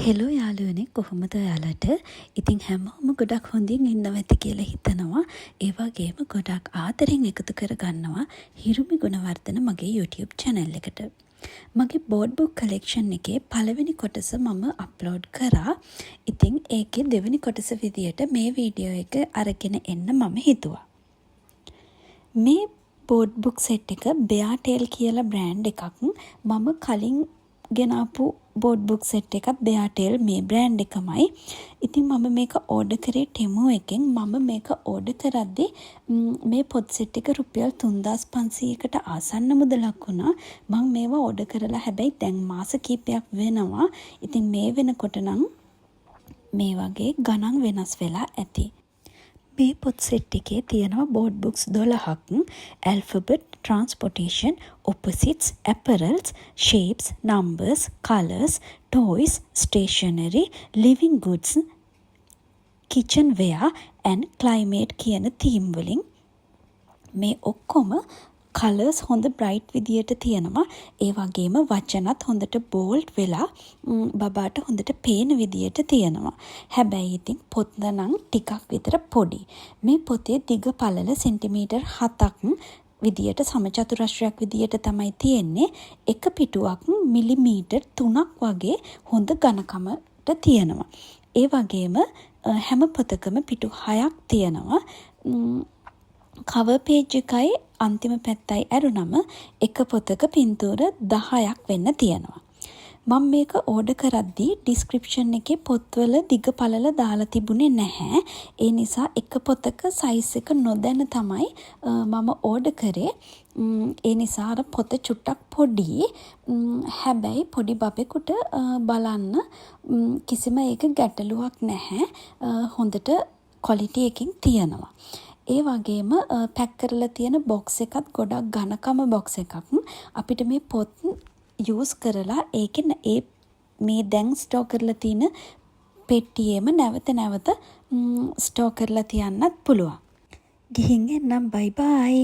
Hello යාළුවනේ කොහොමද ඔයාලට? ඉතින් හැමෝම ගොඩක් හොඳින් ඉන්නවා ඇති කියලා හිතනවා. ඒ වගේම ගොඩක් ආදරෙන් එකතු කරගන්නවා හිරුමි ගුණවර්ධන මගේ YouTube channel එකට. මගේ board book collection එකේ පළවෙනි කොටස මම අප්ලෝඩ් කරා. ඉතින් ඒකේ දෙවෙනි කොටස විදියට මේ වීඩියෝ එක අරගෙන එන්න මම හිතුවා. මේ board book set එක Beartail කියලා brand එකක්. මම කලින් ගෙනාපු board book set එකත් Beartail මේ brand එකමයි. ඉතින් මම මේක order කරේ Temu එකෙන්. මම මේක order කරද්දී මේ පොත් set එක රුපියල් 3500කට ආසන්න මුදලක් වුණා. මම මේවා order කරලා හැබැයි දැන් මාස කිහිපයක් වෙනවා. ඉතින් මේ වෙනකොට නම් මේ වගේ ගණන් වෙනස් වෙලා ඇති. මේ පොත් සෙට් එකේ තියෙනවා board books 12ක්. alphabet, transportation, opposites, apparels, shapes, numbers, colors, toys, stationery, living goods, kitchenware and climate කියන theme වලින් මේ ඔක්කොම කලර්ස් හොඳ බ්‍රයිට් විදියට තියෙනවා. ඒ වගේම වචනත් හොඳට බෝල්ඩ් වෙලා බබාට හොඳට පේන විදියට තියෙනවා. හැබැයි ඉතින් පොත නම් ටිකක් විතර පොඩි. මේ පොතේ දිග පළල සෙන්ටිමීටර් 7ක් විදියට සමචතුරස්‍රයක් විදියට තමයි තියෙන්නේ. එක පිටුවක් මිලිමීටර් 3ක් වගේ හොඳ ඝනකමට තියෙනවා. ඒ වගේම හැම පොතකම පිටු 6ක් තියෙනවා. cover page එකයි අන්තිම පැත්තයි ඇරුණම එක පොතක පින්තූර 10ක් වෙන්න තියෙනවා. මම මේක ඕඩර් කරද්දී ඩිස්ක්‍රිප්ෂන් එකේ පොත්වල දිග පළල දාලා තිබුණේ නැහැ. ඒ නිසා එක පොතක සයිස් එක නොදැන තමයි මම ඕඩර් කරේ. ඒ නිසා අර පොත චුට්ටක් පොඩි. හැබැයි පොඩි බබෙකුට බලන්න කිසිම ඒක ගැටලුවක් නැහැ. හොඳට ක්වොලිටි එකකින් තියෙනවා. ඒ වගේම පැක් කරලා තියෙන බොක්ස් එකත් ගොඩක් ඝනකම බොක්ස් එකක්. අපිට මේ පොත් යූස් කරලා ඒකේ මේ දැන් ස්ටෝර් කරලා තියෙන පෙට්ටියේම නැවත ස්ටෝර් කරලා තියන්නත් පුළුවන්. ගිහින් එන්නම් බයි බයි.